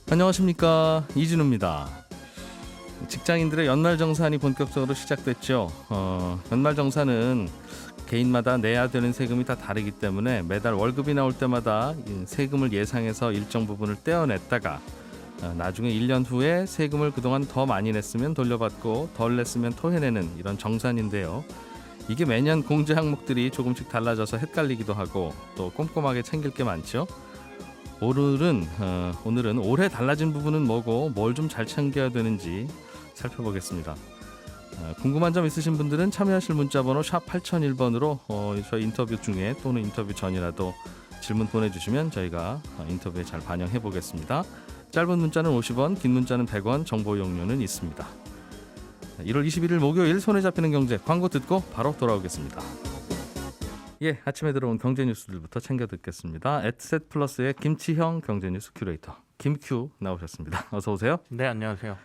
안녕하십니까, 이진우입니다. 직장인들의 연말정산이 본격적으로 시작됐죠. 연말정산은 개인마다 내야 되는 세금이 다 다르기 때문에 매달 월급이 나올 때마다 세금을 예상해서 일정 부분을 떼어냈다가 나중에 1년 후에 세금을 그동안 더 많이 냈으면 돌려받고 덜 냈으면 토해내는 이런 정산인데요. 이게 매년 공제 항목들이 조금씩 달라져서 헷갈리기도 하고 또 꼼꼼하게 챙길 게 많죠. 오늘은 올해 달라진 부분은 뭐고 뭘 좀 잘 챙겨야 되는지 살펴보겠습니다. 궁금한 점 있으신 분들은 참여하실 문자번호 샵 8001번으로 저희 인터뷰 중에 또는 인터뷰 전이라도 질문 보내주시면 저희가 인터뷰에 잘 반영해 보겠습니다. 짧은 문자는 50원, 긴 문자는 100원, 정보 이용료는 있습니다. 1월 21일 목요일 손에 잡히는 경제, 광고 듣고 바로 돌아오겠습니다. 예, 아침에 들어온 경제 뉴스들부터 챙겨 듣겠습니다. 앳셋플러스의 김치형 경제 뉴스 큐레이터 김큐 나오셨습니다. 어서 오세요. 네, 안녕하세요.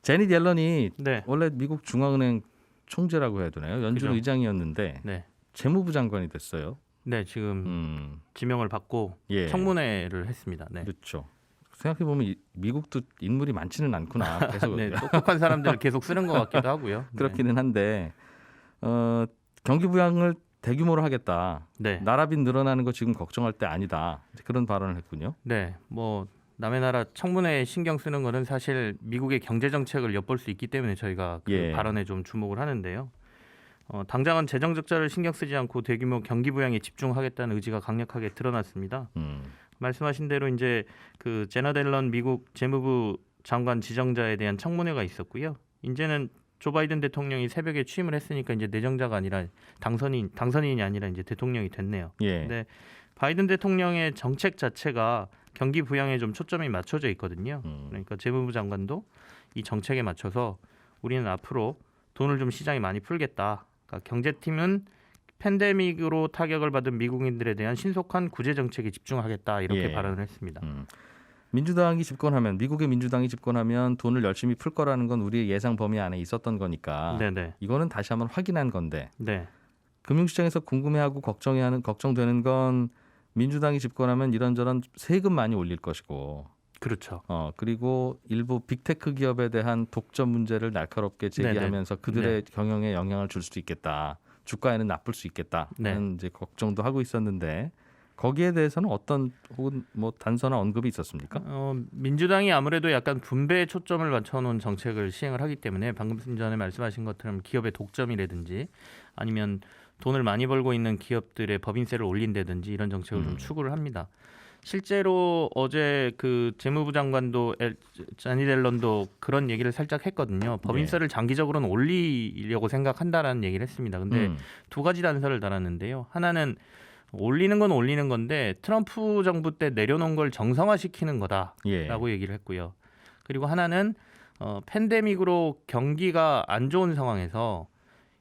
제닛 옐런이 네. 원래 미국 중앙은행 총재라고 해야 되나요? 연준 그죠. 의장이었는데 네. 재무부 장관이 됐어요. 네, 지금 지명을 받고 예. 청문회를 했습니다. 네. 그렇죠. 생각해 보면 미국도 인물이 많지는 않구나. 계속 네, 똑똑한 사람들을 계속 쓰는 것 같기도 하고요. 네. 그렇기는 한데 경기 부양을 대규모로 하겠다. 네. 나라빚 늘어나는 거 지금 걱정할 때 아니다. 그런 발언을 했군요. 네, 뭐 남의 나라 청문회에 신경 쓰는 거는 사실 미국의 경제 정책을 엿볼 수 있기 때문에 저희가 그 예. 발언에 좀 주목을 하는데요. 당장은 재정 적자를 신경 쓰지 않고 대규모 경기 부양에 집중하겠다는 의지가 강력하게 드러났습니다. 말씀하신 대로 이제 그 제닛 옐런 미국 재무부 장관 지정자에 대한 청문회가 있었고요. 이제는 조 바이든 대통령이 새벽에 취임을 했으니까 이제 내정자가 아니라 당선인이 아니라 이제 대통령이 됐네요. 예. 근데 바이든 대통령의 정책 자체가 경기 부양에 좀 초점이 맞춰져 있거든요. 그러니까 재무부 장관도 이 정책에 맞춰서 우리는 앞으로 돈을 좀 시장에 많이 풀겠다. 그러니까 경제팀은 팬데믹으로 타격을 받은 미국인들에 대한 신속한 구제 정책에 집중하겠다. 이렇게 예. 발언을 했습니다. 미국의 민주당이 집권하면 돈을 열심히 풀 거라는 건 우리의 예상 범위 안에 있었던 거니까 네네. 이거는 다시 한번 확인한 건데 네. 금융시장에서 궁금해하고 걱정되는 건 민주당이 집권하면 이런저런 세금 많이 올릴 것이고 그렇죠. 그리고 일부 빅테크 기업에 대한 독점 문제를 날카롭게 제기하면서 그들의 경영에 영향을 줄 수도 있겠다. 주가에는 나쁠 수 있겠다는 이제 걱정도 하고 있었는데 거기에 대해서는 어떤 혹은 뭐 단서나 언급이 있었습니까? 민주당이 아무래도 약간 분배에 초점을 맞춰놓은 정책을 시행을 하기 때문에 방금 전에 말씀하신 것처럼 기업의 독점이라든지 아니면 돈을 많이 벌고 있는 기업들의 법인세를 올린다든지 이런 정책을 좀 추구를 합니다. 실제로 어제 그 재무부 장관도 제닛 옐런도 그런 얘기를 살짝 했거든요. 법인세를 장기적으로는 올리려고 생각한다라는 얘기를 했습니다. 근데 두 가지 단서를 달았는데요. 하나는 올리는 건 올리는 건데 트럼프 정부 때 내려놓은 걸 정상화시키는 거다라고 얘기를 했고요. 그리고 하나는 팬데믹으로 경기가 안 좋은 상황에서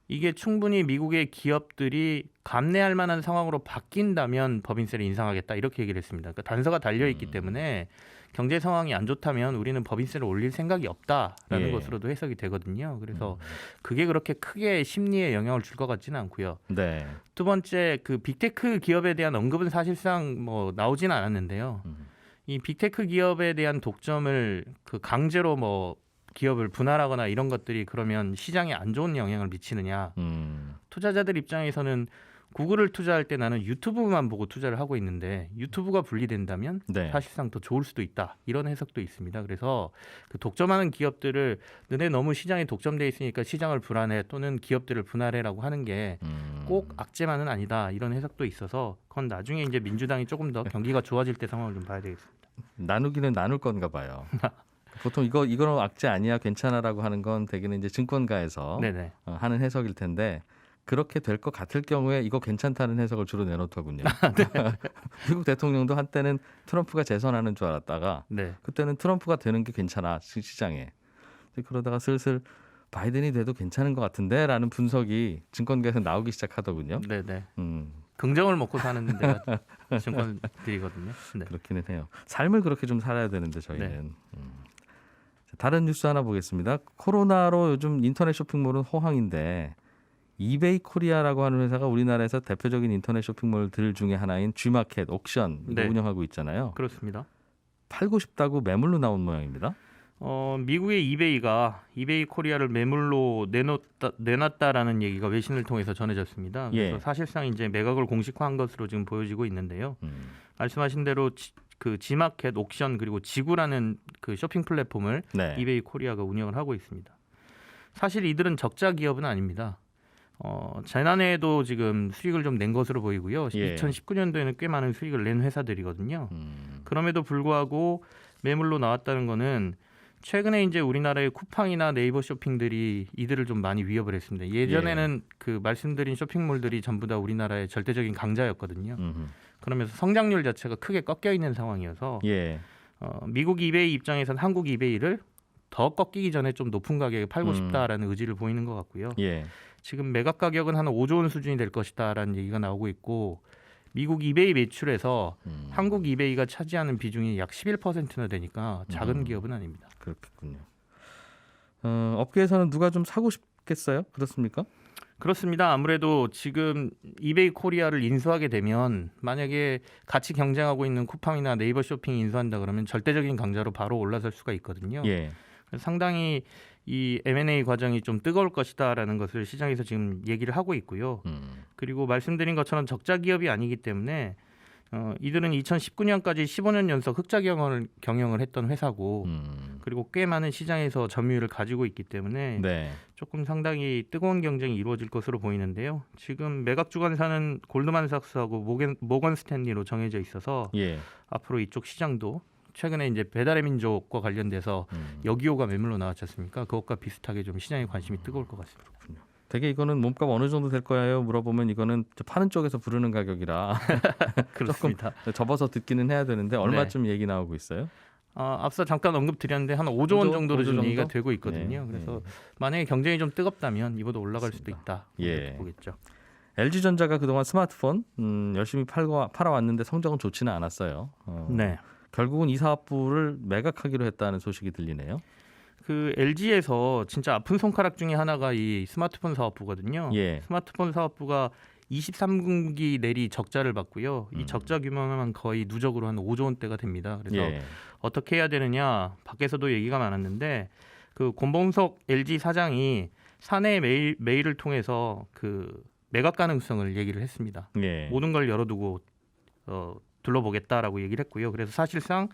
이게 충분히 미국의 기업들이 감내할 만한 상황으로 바뀐다면 법인세를 인상하겠다 이렇게 얘기를 했습니다. 그러니까 단서가 달려있기 때문에 경제 상황이 안 좋다면 우리는 법인세를 올릴 생각이 없다라는 것으로도 해석이 되거든요. 그래서 그게 그렇게 크게 심리에 영향을 줄 것 같지는 않고요. 네. 두 번째 그 빅테크 기업에 대한 언급은 사실상 뭐 나오지는 않았는데요. 이 빅테크 기업에 대한 독점을 그 강제로 뭐 기업을 분할하거나 이런 것들이 그러면 시장에 안 좋은 영향을 미치느냐. 투자자들 입장에서는 구글을 투자할 때 나는 유튜브만 보고 투자를 하고 있는데 유튜브가 분리된다면 사실상 더 좋을 수도 있다. 이런 해석도 있습니다. 그래서 그 독점하는 기업들을 너네 너무 시장에 독점돼 있으니까 시장을 불안해 또는 기업들을 분할해라고 하는 게 꼭 악재만은 아니다. 이런 해석도 있어서 그건 나중에 이제 민주당이 조금 더 경기가 좋아질 때 상황을 좀 봐야 되겠습니다. 나누기는 나눌 건가 봐요. 보통 이거는 악재 아니야 괜찮아라고 하는 건 대개는 이제 증권가에서 하는 해석일 텐데 그렇게 될 것 같을 경우에 이거 괜찮다는 해석을 주로 내놓더군요. 미국 대통령도 한때는 트럼프가 재선하는 줄 알았다가 그때는 트럼프가 되는 게 괜찮아 시장에. 그러다가 슬슬 바이든이 돼도 괜찮은 것 같은데 라는 분석이 증권계에서 나오기 시작하더군요. 네네. 긍정을 먹고 사는 데가 증권들이거든요. 네. 그렇기는 해요. 삶을 그렇게 좀 살아야 되는데 저희는. 다른 뉴스 하나 보겠습니다. 코로나로 요즘 인터넷 쇼핑몰은 호황인데 이베이 코리아라고 하는 회사가 우리나라에서 대표적인 인터넷 쇼핑몰들 중에 하나인 G마켓, 옥션 이거 운영하고 있잖아요. 그렇습니다. 팔고 싶다고 매물로 나온 모양입니다. 미국의 이베이가 이베이 코리아를 매물로 내놨다라는 얘기가 외신을 통해서 전해졌습니다. 그래서 예. 사실상 이제 매각을 공식화한 것으로 지금 보여지고 있는데요. 말씀하신 대로 그 지마켓, 옥션 그리고 지구라는 그 쇼핑 플랫폼을 네. 이베이 코리아가 운영을 하고 있습니다. 사실 이들은 적자 기업은 아닙니다. 지난해에도 지금 수익을 좀 낸 것으로 보이고요. 예. 2019년도에는 꽤 많은 수익을 낸 회사들이거든요. 그럼에도 불구하고 매물로 나왔다는 거는 최근에 이제 우리나라의 쿠팡이나 네이버 쇼핑들이 이들을 좀 많이 위협을 했습니다. 예전에는 그 말씀드린 쇼핑몰들이 전부 다 우리나라의 절대적인 강자였거든요. 그러면서 성장률 자체가 크게 꺾여 있는 상황이어서 예. 미국 이베이 입장에서는 한국 이베이를 더 꺾이기 전에 좀 높은 가격에 팔고 싶다라는 의지를 보이는 것 같고요. 예. 지금 매각 가격은 한 5조 원 수준이 될 것이다라는 얘기가 나오고 있고 미국 이베이 매출에서 한국 이베이가 차지하는 비중이 약 11%나 되니까 작은 기업은 아닙니다. 그렇겠군요. 업계에서는 누가 좀 사고 싶겠어요? 그렇습니까? 그렇습니다. 아무래도 지금 이베이 코리아를 인수하게 되면 만약에 같이 경쟁하고 있는 쿠팡이나 네이버 쇼핑이 인수한다 그러면 절대적인 강자로 바로 올라설 수가 있거든요. 예. 그래서 상당히 이 M&A 과정이 좀 뜨거울 것이다라는 것을 시장에서 지금 얘기를 하고 있고요. 그리고 말씀드린 것처럼 적자 기업이 아니기 때문에 이들은 2019년까지 15년 연속 흑자 경영을 했던 회사고 그리고 꽤 많은 시장에서 점유율을 가지고 있기 때문에 네. 조금 상당히 뜨거운 경쟁이 이루어질 것으로 보이는데요. 지금 매각 주관사는 골드만삭스하고 모건 스탠리로 정해져 있어서 예. 앞으로 이쪽 시장도 최근에 이제 배달의 민족과 관련돼서 여기요가 매물로 나왔지 않습니까? 그것과 비슷하게 좀 시장에 관심이 뜨거울 것 같습니다. 되게 이거는 몸값 어느 정도 될 거예요? 물어보면 이거는 파는 쪽에서 부르는 가격이라 그렇습니다. 조금 접어서 듣기는 해야 되는데 얼마쯤 얘기 나오고 있어요? 앞서 잠깐 언급드렸는데 한 5조 원 정도로 5조 지금 정도? 얘기가 되고 있거든요. 네, 그래서 네. 만약에 경쟁이 좀 뜨겁다면 이보다 올라갈 수도 그렇습니다. 있다. 예. 이렇게 보겠죠. LG전자가 그동안 스마트폰 열심히 팔아왔는데 성적은 좋지는 않았어요. 네. 결국은 이 사업부를 매각하기로 했다는 소식이 들리네요. 그 LG에서 진짜 아픈 손가락 중에 하나가 이 스마트폰 사업부거든요. 예. 스마트폰 사업부가 23분기 내리 적자를 봤고요. 이 적자 규모만 거의 누적으로 한 5조 원대가 됩니다. 그래서 예. 어떻게 해야 되느냐 밖에서도 얘기가 많았는데 그 권범석 LG 사장이 사내 메일을 통해서 그 매각 가능성을 얘기를 했습니다. 예. 모든 걸 열어두고 둘러보겠다라고 얘기를 했고요. 그래서 사실상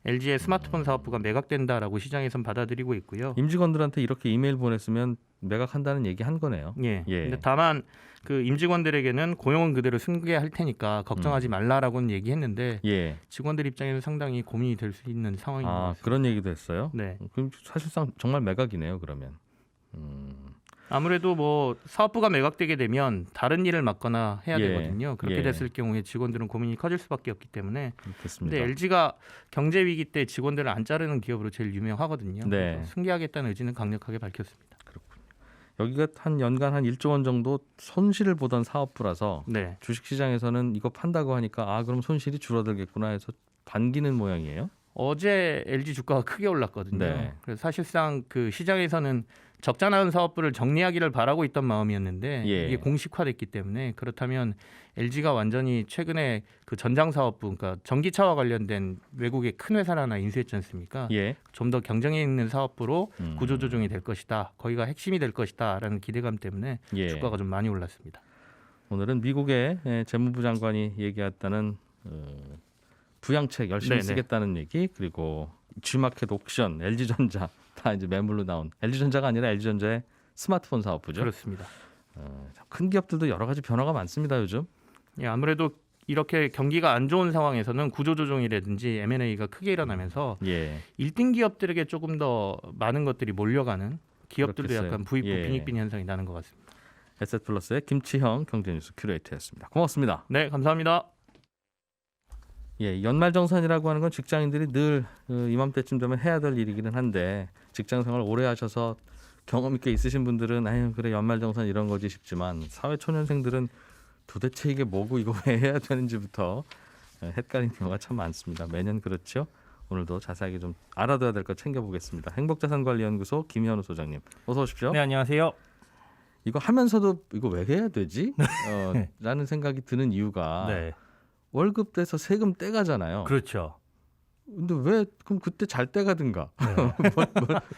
LG의 스마트폰 사업부가 매각된다라고 시장에선 받아들이고 있고요. 임직원들한테 이렇게 이메일 보냈으면 매각한다는 얘기 한 거네요. 예. 예. 근데 다만 그 임직원들에게는 고용은 그대로 승계할 테니까 걱정하지 말라라고는 얘기했는데 예. 직원들 입장에는 상당히 고민이 될 수 있는 상황인 것 아, 같습니다. 그런 얘기도 했어요? 네. 그럼 사실상 정말 매각이네요, 그러면. 아무래도 뭐 사업부가 매각되게 되면 다른 일을 맡거나 해야 예. 되거든요. 그렇게 예. 됐을 경우에 직원들은 고민이 커질 수밖에 없기 때문에. 그렇겠습니다. 근데 LG가 경제 위기 때 직원들을 안 자르는 기업으로 제일 유명하거든요. 네. 그래서 승계하겠다는 의지는 강력하게 밝혔습니다. 여기가 한 연간 한 1조 원 정도 손실을 보던 사업부라서 네. 주식시장에서는 이거 판다고 하니까 그럼 손실이 줄어들겠구나 해서 반기는 모양이에요. 어제 LG 주가가 크게 올랐거든요. 네. 그래서 사실상 그 시장에서는 적자 나는 사업부를 정리하기를 바라고 있던 마음이었는데 예. 이게 공식화됐기 때문에 그렇다면 LG가 완전히 최근에 그 전장 사업부, 그러니까 전기차와 관련된 외국의 큰 회사를 하나 인수했지 않습니까? 예. 좀 더 경쟁에 있는 사업부로 구조조정이 될 것이다. 거기가 핵심이 될 것이다라는 기대감 때문에 예. 주가가 좀 많이 올랐습니다. 오늘은 미국의 재무부 장관이 얘기했다는 부양책 열심히 네네. 쓰겠다는 얘기, 그리고 G마켓 옥션, LG전자 다 이제 매물로 나온, LG전자가 아니라 LG전자의 스마트폰 사업부죠. 그렇습니다. 큰 기업들도 여러 가지 변화가 많습니다, 요즘. 예, 아무래도 이렇게 경기가 안 좋은 상황에서는 구조조정이라든지 M&A가 크게 일어나면서 예. 1등 기업들에게 조금 더 많은 것들이 몰려가는 기업들도 그렇겠어요. 약간 부익부 예. 빈익빈 현상이 나는 것 같습니다. 에셋플러스의 김치형 경제뉴스 큐레이터였습니다. 고맙습니다. 네, 감사합니다. 예, 연말정산이라고 하는 건 직장인들이 늘 이맘때쯤 되면 해야 될 일이기는 한데 직장생활 오래 하셔서 경험 있게 있으신 분들은 아유 그래 연말정산 이런 거지 싶지만 사회초년생들은 도대체 이게 뭐고 이거 왜 해야 되는지부터 헷갈리는 경우가 참 많습니다. 매년 그렇죠. 오늘도 자세하게 좀 알아둬야 될 것 챙겨보겠습니다. 행복자산관리연구소 김현우 소장님 어서 오십시오. 네, 안녕하세요. 이거 하면서도 이거 왜 해야 되지? 라는 생각이 드는 이유가 네, 월급 떼서 세금 떼가잖아요. 그렇죠. 근데 왜 그럼 그때 잘 때 가든가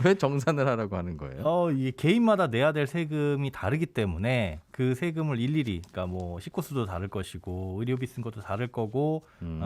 왜 정산을 하라고 하는 거예요? 이게 개인마다 내야 될 세금이 다르기 때문에 그 세금을 일일이, 그러니까 뭐 식구수도 다를 것이고 의료비 쓴 것도 다를 거고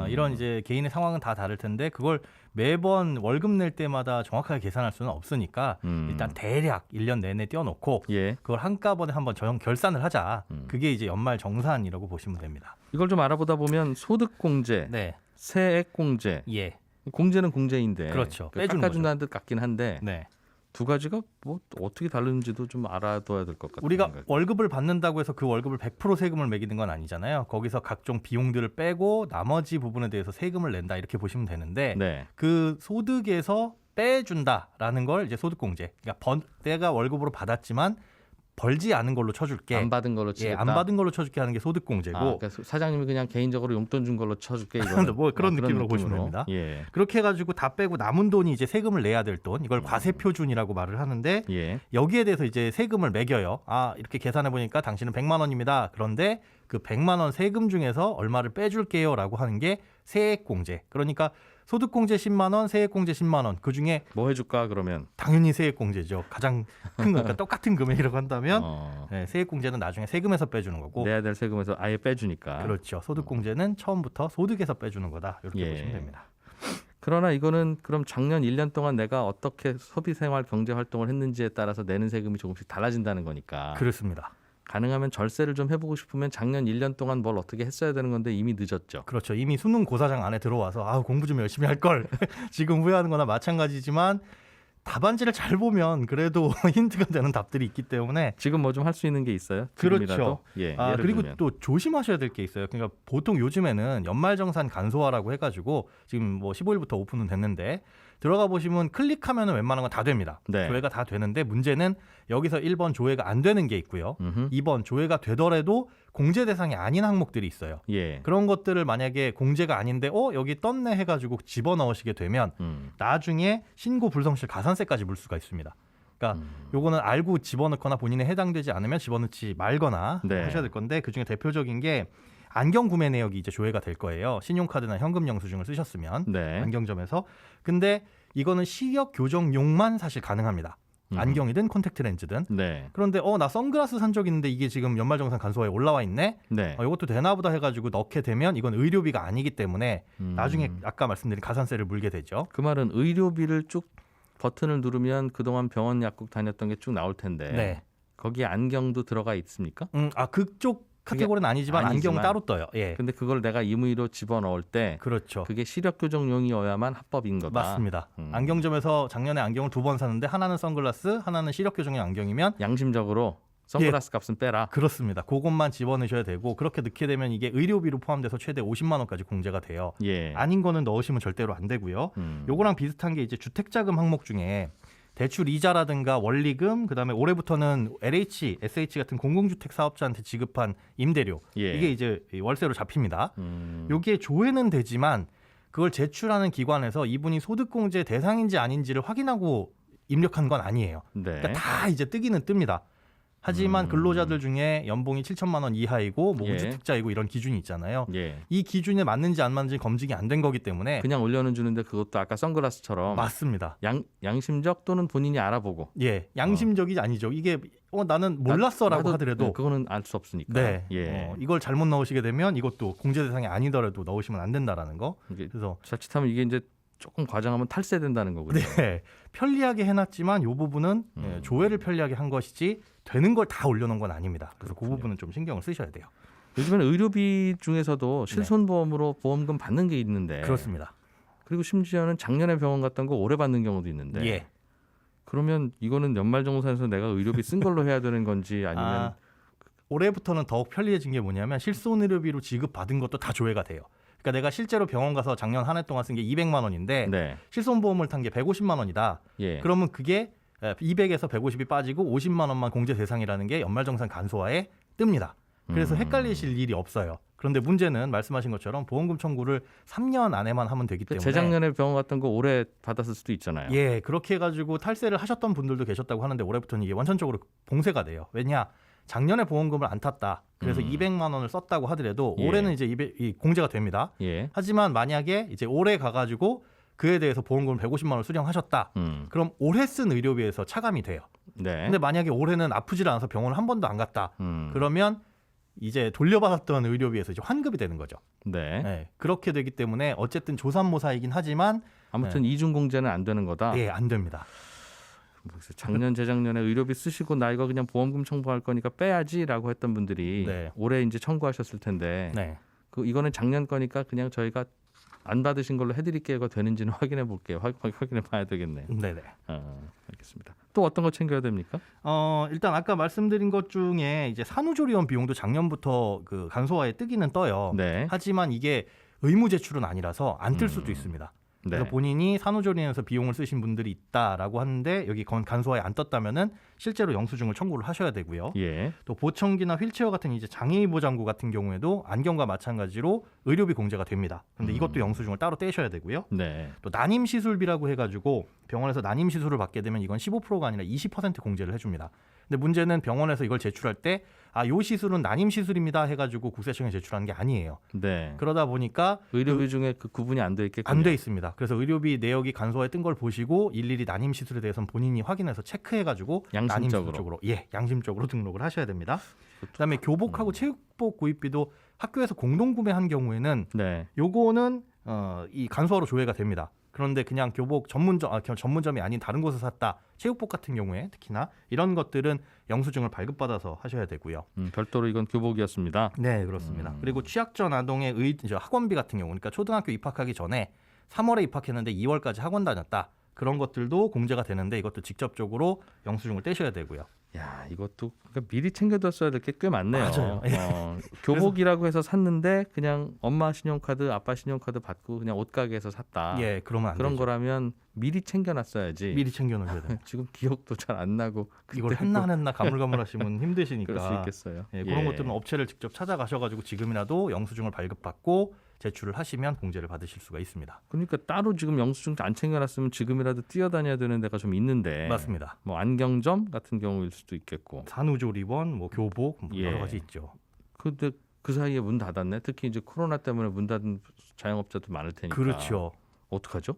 이런 이제 개인의 상황은 다 다를 텐데 그걸 매번 월급 낼 때마다 정확하게 계산할 수는 없으니까 일단 대략 1년 내내 떼어놓고 예. 그걸 한꺼번에 한번 결산을 하자. 그게 이제 연말 정산이라고 보시면 됩니다. 이걸 좀 알아보다 보면 소득공제, 네, 세액공제, 예, 공제는 공제인데 그렇죠. 그 빼주는 깎아준다는 듯 같긴 한데 네. 두 가지가 뭐 어떻게 다른지도 좀 알아둬야 될 것 같아요. 우리가 월급을 받는다고 해서 그 월급을 100% 세금을 매기는 건 아니잖아요. 거기서 각종 비용들을 빼고 나머지 부분에 대해서 세금을 낸다 이렇게 보시면 되는데 네. 그 소득에서 빼준다라는 걸 이제 소득공제. 그러니까 내가 월급으로 받았지만 벌지 않은 걸로 쳐줄게. 안 받은 걸로 예, 치겠다. 안 받은 걸로 쳐줄게 하는 게 소득공제고. 그러니까 사장님이 그냥 개인적으로 용돈 준 걸로 쳐줄게. 이거는. 뭐 그런 느낌으로 보시면 됩니다. 예. 그렇게 해가지고 다 빼고 남은 돈이 이제 세금을 내야 될 돈. 이걸 과세표준이라고 말을 하는데 예. 여기에 대해서 이제 세금을 매겨요. 이렇게 계산해 보니까 당신은 100만 원입니다. 그런데 그 100만 원 세금 중에서 얼마를 빼줄게요라고 하는 게 세액공제. 그러니까 소득공제 10만 원, 세액공제 10만 원. 그 중에 뭐 해줄까 그러면? 당연히 세액공제죠. 가장 큰 거니까 똑같은 금액이라고 한다면 어, 네, 세액공제는 나중에 세금에서 빼주는 거고. 내야 될 세금에서 아예 빼주니까. 그렇죠. 소득공제는 처음부터 소득에서 빼주는 거다. 이렇게 예. 보시면 됩니다. 그러나 이거는 그럼 작년 1년 동안 내가 어떻게 소비생활 경제 활동을 했는지에 따라서 내는 세금이 조금씩 달라진다는 거니까. 그렇습니다. 가능하면 절세를 좀 해보고 싶으면 작년 1년 동안 뭘 어떻게 했어야 되는 건데 이미 늦었죠. 그렇죠. 이미 수능 고사장 안에 들어와서 공부 좀 열심히 할 걸 지금 후회하는 거나 마찬가지지만 답안지를 잘 보면 그래도 힌트가 되는 답들이 있기 때문에 지금 뭐 좀 할 수 있는 게 있어요? 그렇죠. 지금이라도? 예, 예를 그리고 들면. 또 조심하셔야 될 게 있어요. 그러니까 보통 요즘에는 연말정산 간소화라고 해가지고 지금 뭐 15일부터 오픈은 됐는데 들어가 보시면 클릭하면 웬만한 건 다 됩니다. 네. 조회가 다 되는데 문제는 여기서 1번 조회가 안 되는 게 있고요. 2번 조회가 되더라도 공제 대상이 아닌 항목들이 있어요. 예. 그런 것들을 만약에 공제가 아닌데 여기 떴네 해가지고 집어넣으시게 되면 나중에 신고 불성실 가산세까지 물 수가 있습니다. 그러니까 요거는 알고 집어넣거나 본인에 해당되지 않으면 집어넣지 말거나 네. 하셔야 될 건데 그중에 대표적인 게 안경 구매 내역이 이제 조회가 될 거예요. 신용카드나 현금 영수증을 쓰셨으면 네. 안경점에서. 근데 이거는 시력 교정용만 사실 가능합니다. 안경이든 콘택트 렌즈든. 네. 그런데 나 선글라스 산 적 있는데 이게 지금 연말정산 간소화에 올라와 있네. 네. 이것도 되나 보다 해가지고 넣게 되면 이건 의료비가 아니기 때문에 나중에 아까 말씀드린 가산세를 물게 되죠. 그 말은 의료비를 쭉 버튼을 누르면 그동안 병원 약국 다녔던 게 쭉 나올 텐데 네. 거기에 안경도 들어가 있습니까? 그쪽 카테고리는 아니지만 아니지만. 안경 따로 떠요. 예. 근데 그걸 내가 임의로 집어넣을 때 그렇죠. 그게 시력 교정용이어야만 합법인 거다. 맞습니다. 안경점에서 작년에 안경을 2번 샀는데 하나는 선글라스, 하나는 시력 교정용 안경이면 양심적으로 선글라스 값은 빼라. 그렇습니다. 그것만 집어넣으셔야 되고 그렇게 넣게 되면 이게 의료비로 포함돼서 최대 50만 원까지 공제가 돼요. 예. 아닌 거는 넣으시면 절대로 안 되고요. 요거랑 비슷한 게 이제 주택자금 항목 중에 대출 이자라든가 원리금, 그다음에 올해부터는 LH, SH 같은 공공주택 사업자한테 지급한 임대료 예. 이게 이제 월세로 잡힙니다. 여기에 조회는 되지만 그걸 제출하는 기관에서 이분이 소득공제 대상인지 아닌지를 확인하고 입력한 건 아니에요. 네. 그러니까 다 이제 뜨기는 뜹니다. 하지만 근로자들 중에 연봉이 7천만 원 이하이고 뭐 예. 무주택자이고 이런 기준이 있잖아요. 예. 이 기준에 맞는지 안 맞는지 검증이 안 된 거기 때문에 그냥 올려는 주는데 그것도 아까 선글라스처럼 맞습니다. 양심적 또는 본인이 알아보고. 예, 양심적이 아니죠. 이게 나는 몰랐어라고 나도, 하더라도 네, 그거는 알 수 없으니까. 네, 예. 이걸 잘못 넣으시게 되면 이것도 공제 대상이 아니더라도 넣으시면 안 된다라는 거. 이게 그래서 자칫하면 이게 이제 조금 과장하면 탈세된다는 거거든요. 네, 편리하게 해놨지만 이 부분은 조회를 편리하게 한 것이지 되는 걸 다 올려놓은 건 아닙니다. 그래서 그 그렇군요. 부분은 좀 신경을 쓰셔야 돼요. 요즘에는 의료비 중에서도 실손보험으로 보험금 받는 게 있는데. 그렇습니다. 그리고 심지어는 작년에 병원 갔던 거 올해 받는 경우도 있는데. 예. 그러면 이거는 연말정산에서 내가 의료비 쓴 걸로 해야 되는 건지 아니면 올해부터는 더욱 편리해진 게 뭐냐면 실손의료비로 지급받은 것도 다 조회가 돼요. 그러니까 내가 실제로 병원 가서 작년 한 해 동안 쓴 게 200만 원인데 네. 실손보험을 탄 게 150만 원이다. 예. 그러면 그게 200에서 150이 빠지고 50만 원만 공제 대상이라는 게 연말정산 간소화에 뜹니다. 그래서 헷갈리실 일이 없어요. 그런데 문제는 말씀하신 것처럼 보험금 청구를 3년 안에만 하면 되기 때문에 재작년에 병원 갔던 거 올해 받았을 수도 있잖아요. 예, 그렇게 해가지고 탈세를 하셨던 분들도 계셨다고 하는데 올해부터는 이게 원천적으로 봉쇄가 돼요. 왜냐? 작년에 보험금을 안 탔다. 그래서 200만 원을 썼다고 하더라도 예. 올해는 이제 공제가 됩니다. 예. 하지만 만약에 이제 올해 가가지고 그에 대해서 보험금을 150만 원 수령하셨다. 그럼 올해 쓴 의료비에서 차감이 돼요. 네. 근데 만약에 올해는 아프질 않아서 병원을 한 번도 안 갔다. 그러면 이제 돌려받았던 의료비에서 이제 환급이 되는 거죠. 네. 네, 그렇게 되기 때문에 어쨌든 조삼모사이긴 하지만 아무튼 이중 공제는 안 되는 거다. 예, 안 됩니다. 모르겠어요. 작년 재작년에 의료비 쓰시고 나 이거 그냥 보험금 청구할 거니까 빼야지라고 했던 분들이 네. 올해 이제 청구하셨을 텐데 네. 이거는 작년 거니까 그냥 저희가 안 받으신 걸로 해드릴게요가 되는지는 확인해 볼게요. 확인해 봐야 되겠네요. 네네. 알겠습니다. 또 어떤 거 챙겨야 됩니까? 일단 아까 말씀드린 것 중에 이제 산후조리원 비용도 작년부터 그 간소화에 뜨기는 떠요. 네. 하지만 이게 의무 제출은 아니라서 안 뜰 수도 있습니다. 그래서 네. 본인이 산후조리원에서 비용을 쓰신 분들이 있다라고 하는데 여기 간소화에 안 떴다면은 실제로 영수증을 청구를 하셔야 되고요. 예. 또 보청기나 휠체어 같은 이제 장애의보장구 같은 경우에도 안경과 마찬가지로 의료비 공제가 됩니다. 근데 이것도 영수증을 따로 떼셔야 되고요. 네. 또 난임 시술비라고 해가지고 병원에서 난임 시술을 받게 되면 이건 15%가 아니라 20% 공제를 해줍니다. 근데 문제는 병원에서 이걸 제출할 때 요 시술은 난임 시술입니다 해가지고 국세청에 제출하는 게 아니에요. 네. 그러다 보니까 의료비 중에 그 구분이 안 돼 있겠군요. 안 돼 있습니다. 그래서 의료비 내역이 간소화에 뜬 걸 보시고 일일이 난임 시술에 대해서는 본인이 확인해서 체크해가지고 난임 시술 쪽으로 양심적으로 등록을 하셔야 됩니다. 그다음에 교복하고 체육복 구입비도 학교에서 공동 구매한 경우에는 네. 요거는 이 간소화로 조회가 됩니다. 그런데 그냥 교복 전문점이 아닌 다른 곳에서 샀다. 체육복 같은 경우에 특히나 이런 것들은 영수증을 발급받아서 하셔야 되고요. 별도로 이건 교복이었습니다. 네, 그렇습니다. 그리고 취약전 아동의 학원비 같은 경우, 그러니까 초등학교 입학하기 전에 3월에 입학했는데 2월까지 학원 다녔다. 그런 것들도 공제가 되는데 이것도 직접적으로 영수증을 떼셔야 되고요. 야, 이것도 그러니까 미리 챙겨뒀어야 될 게 꽤 많네요. 맞아요. 교복이라고 해서 샀는데 그냥 엄마 신용카드, 아빠 신용카드 받고 그냥 옷가게에서 샀다. 예, 그러면 안 그런 되죠. 거라면 미리 챙겨놨어야지. 미리 챙겨놓으셔야 돼요. 지금 기억도 잘 안 나고 이걸 그때 했나 안 했나 가물가물하시면 힘드시니까. 그럴 수 있겠어요. 예, 그런 것들은 업체를 직접 찾아가셔가지고 지금이라도 영수증을 발급받고 제출을 하시면 공제를 받으실 수가 있습니다. 그러니까 따로 지금 영수증 안 챙겨놨으면 지금이라도 뛰어다녀야 되는 데가 좀 있는데. 맞습니다. 뭐 안경점 같은 경우일 수도 있겠고. 산후조리원, 뭐 교복 뭐 예. 여러 가지 있죠. 근데 그 사이에 문 닫았네. 특히 이제 코로나 때문에 문 닫은 자영업자도 많을 테니까. 그렇죠. 어떡하죠?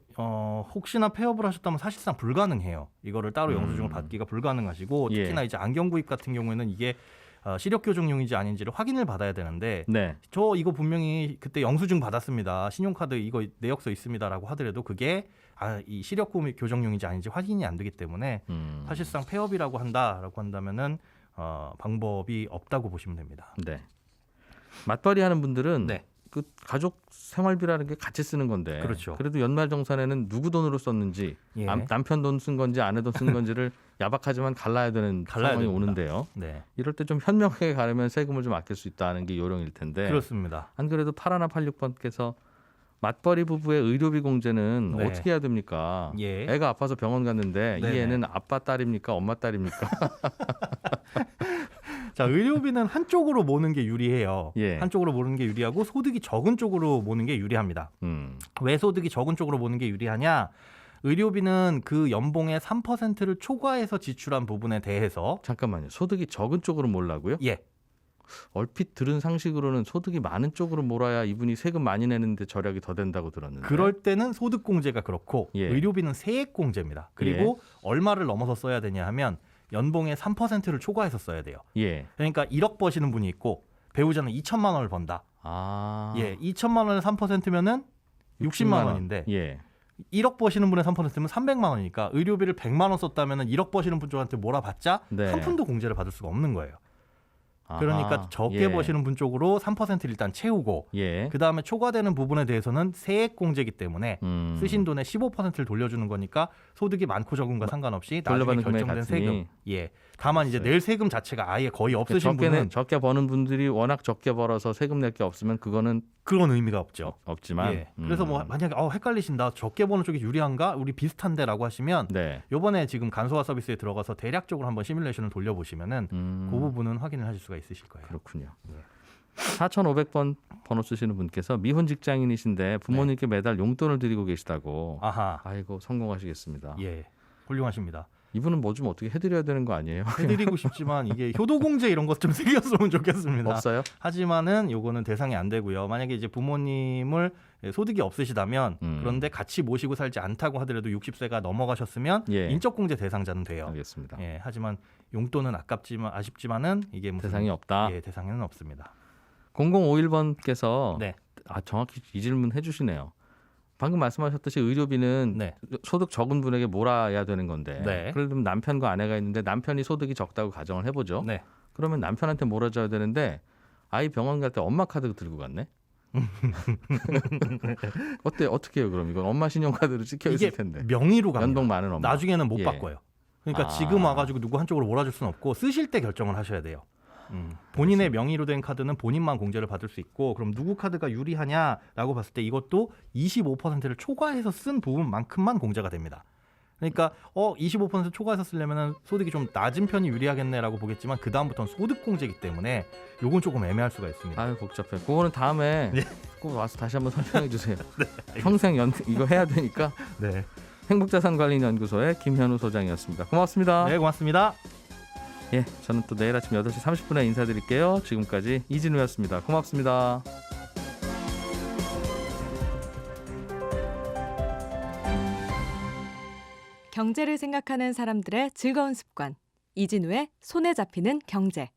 혹시나 폐업을 하셨다면 사실상 불가능해요. 이거를 따로 영수증을 받기가 불가능하시고 예. 특히나 이제 안경 구입 같은 경우에는 이게 시력 교정용인지 아닌지를 확인을 받아야 되는데 네. 저 이거 분명히 그때 영수증 받았습니다. 신용카드 이거 내역서 있습니다라고 하더라도 그게 이 시력 교정용인지 아닌지 확인이 안 되기 때문에 사실상 폐업이라고 한다면은 방법이 없다고 보시면 됩니다. 네. 맞벌이 하는 분들은 네. 그 가족 생활비라는 게 같이 쓰는 건데. 그렇죠. 그래도 연말정산에는 누구 돈으로 썼는지 예. 남편 돈 쓴 건지 아내 돈 쓴 건지를 야박하지만 갈라야 되는 상황이 됩니다. 오는데요. 네. 이럴 때 좀 현명하게 가려면 세금을 좀 아낄 수 있다는 게 요령일 텐데. 그렇습니다. 안 그래도 8186번께서 맞벌이 부부의 의료비 공제는 네. 어떻게 해야 됩니까? 예. 애가 아파서 병원 갔는데 이 네네. 애는 아빠 딸입니까? 엄마 딸입니까? 자, 의료비는 한쪽으로 모는 게 유리해요. 예. 한쪽으로 모는 게 유리하고 소득이 적은 쪽으로 모는 게 유리합니다. 왜 소득이 적은 쪽으로 모는 게 유리하냐? 의료비는 그 연봉의 3%를 초과해서 지출한 부분에 대해서 잠깐만요. 소득이 적은 쪽으로 몰라고요? 예, 얼핏 들은 상식으로는 소득이 많은 쪽으로 몰아야 이분이 세금 많이 내는데 절약이 더 된다고 들었는데. 그럴 때는 소득공제가 그렇고 예. 의료비는 세액공제입니다. 그리고 얼마를 넘어서 써야 되냐 하면 연봉의 3%를 초과해서 써야 돼요. 예. 그러니까 1억 버시는 분이 있고 배우자는 2천만 원을 번다. 아. 예, 2천만 원의 3%면은 60만 원인데 예. 1억 버시는 분의 3%면 300만 원이니까 의료비를 100만 원 썼다면은 1억 버시는 분 쪽한테 몰아봤자 네. 한 푼도 공제를 받을 수가 없는 거예요. 아하. 그러니까 적게 예. 버시는 분 쪽으로 3%를 일단 채우고 예. 그 다음에 초과되는 부분에 대해서는 세액 공제이기 때문에 쓰신 돈의 15%를 돌려주는 거니까 소득이 많고 적은과 상관없이 나중에 돌려받는 금액이 결정된 같으니. 세금. 예. 다만 이제 낼 세금 자체가 아예 거의 없으신 분은 적게 버는 분들이 워낙 적게 벌어서 세금 낼 게 없으면 그거는 그런 의미가 없죠. 없지만. 예. 그래서 뭐 만약에 헷갈리신다. 적게 버는 쪽이 유리한가? 우리 비슷한데라고 하시면 네. 요번에 지금 간소화 서비스에 들어가서 대략적으로 한번 시뮬레이션을 돌려보시면은 그 부분은 확인을 하실 수가 있으실 거예요. 그렇군요. 4,500번 번호 쓰시는 분께서 미혼 직장인이신데 부모님께 매달 용돈을 드리고 계시다고. 아하. 아이고 성공하시겠습니다. 예. 훌륭하십니다. 이분은 뭐 좀 어떻게 해드려야 되는 거 아니에요? 해드리고 싶지만 이게 효도공제 이런 것 좀 생겼으면 좋겠습니다. 없어요? 하지만은 요거는 대상이 안 되고요. 만약에 이제 부모님을 소득이 없으시다면 그런데 같이 모시고 살지 않다고 하더라도 60세가 넘어가셨으면 예. 인적공제 대상자는 돼요. 알겠습니다. 예, 하지만 용돈은 아쉽지만은 이게 무슨 대상이 없다. 예, 대상에는 없습니다. 0051번께서 네. 정확히 이 질문 해주시네요. 방금 말씀하셨듯이 의료비는 네. 소득 적은 분에게 몰아야 되는 건데 네. 그러면 남편과 아내가 있는데 남편이 소득이 적다고 가정을 해보죠. 네. 그러면 남편한테 몰아줘야 되는데 아이 병원 갈 때 엄마 카드 들고 갔네. 어떻게 해요 그럼? 이건 엄마 신용카드로 찍혀 있을 이게 텐데 명의로 갑니다. 연봉 많은 엄마. 나중에는 못 예. 바꿔요. 그러니까 아. 지금 와가지고 누구 한쪽으로 몰아줄 수는 없고 쓰실 때 결정을 하셔야 돼요. 본인의 명의로 된 카드는 본인만 공제를 받을 수 있고 그럼 누구 카드가 유리하냐라고 봤을 때 이것도 25%를 초과해서 쓴 부분만큼만 공제가 됩니다. 그러니까 25% 초과해서 쓰려면 소득이 좀 낮은 편이 유리하겠네라고 보겠지만 그 다음부터는 소득 공제이기 때문에 요건 조금 애매할 수가 있습니다. 아유 복잡해. 그거는 다음에 네. 꼭 와서 다시 한번 설명해 주세요. 평생 이거 해야 되니까. 네, 행복자산관리연구소의 김현우 소장이었습니다. 고맙습니다. 네 고맙습니다. 예, 저는 또 내일 아침 8시 30분에 인사드릴게요. 지금까지 이진우였습니다. 고맙습니다. 경제를 생각하는 사람들의 즐거운 습관. 이진우의 손에 잡히는 경제.